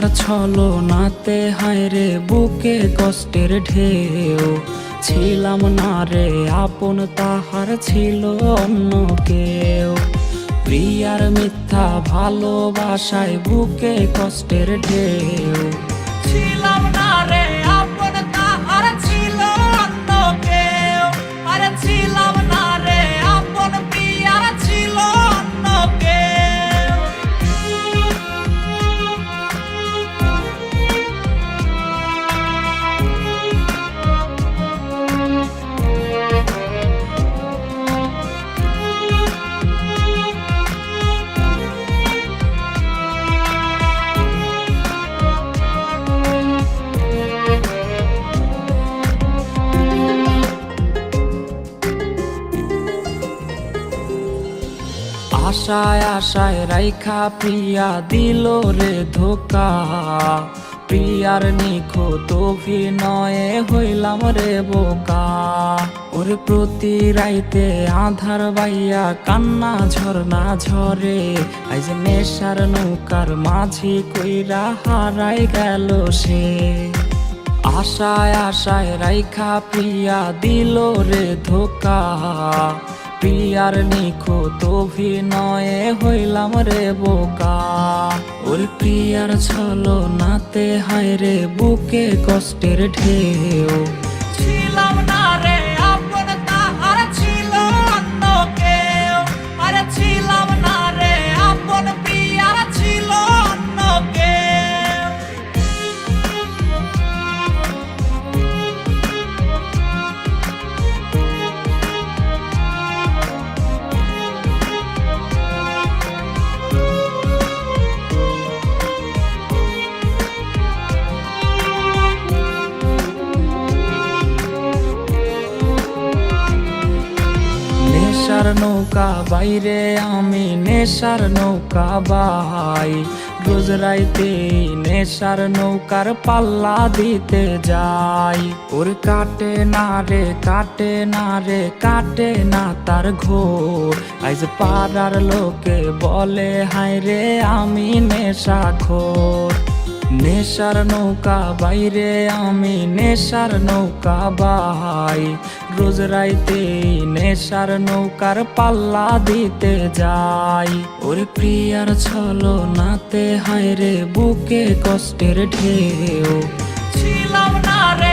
প্রিয়ার ছলনাতে হায় রে বুকে কষ্টের ঢেউ, ছিলাম না রে আপন তাহার ছিল অন্য কেউ। প্রিয়ার মিথ্যা ভালোবাসায় বুকে কষ্টের ঢেউ, ছিলাম না রে আপন তাহার ছিল অন্য কেউ। আরে ছিলাম না রে আপন প্রিয়ার ছিল অন্য কেউ। আশায় আশায় রাইখা প্রিয়া দিল রে ধোকা, প্রিয়ার নিখুঁত অভিনয়ে হইলাম রে বোকা। ওরে প্রতি রাইতে আধার বাইয়া কান্না ঝরনা ঝরে, আইজ নেশার নৌকার মাঝি কইরা হারাই গেল সে। আশায় আশায় রাইখা প্রিয়া দিল রে ধোকা, প্রিয়ার নিখুঁত অভিনয়ে হইলাম রে বোকা। ওর প্রিয়ার ছলনাতে হায় রে বুকে কষ্টের ঢেউ, ছিলাম না রে আপন তাহার ছিল অন্য কেউ। আরে ছিলাম না রে আপন প্রিয়ার ছিল অন্য কেউ। নেশার নৌকা বাইরে আমি নেশার নৌকা বাই, রোজ রাইতে নেশার নৌকার পাল্লা দিতে যাই। ওর কাটে না রে কাটে না রে কাটে না তার ঘোর, আইজ পাড়ার লোকে বলে হায় রে আমি নেশাখোর। নেশার নৌকা বাইরে আমি নেশার নৌকা বাই, রোজ রাইতে নেশার নৌকার পাল্লা দিতে যাই। ওর প্রিয়ার ছলনাতে হায় রে বুকে কষ্টের ঢেউ, ছিলাম না রে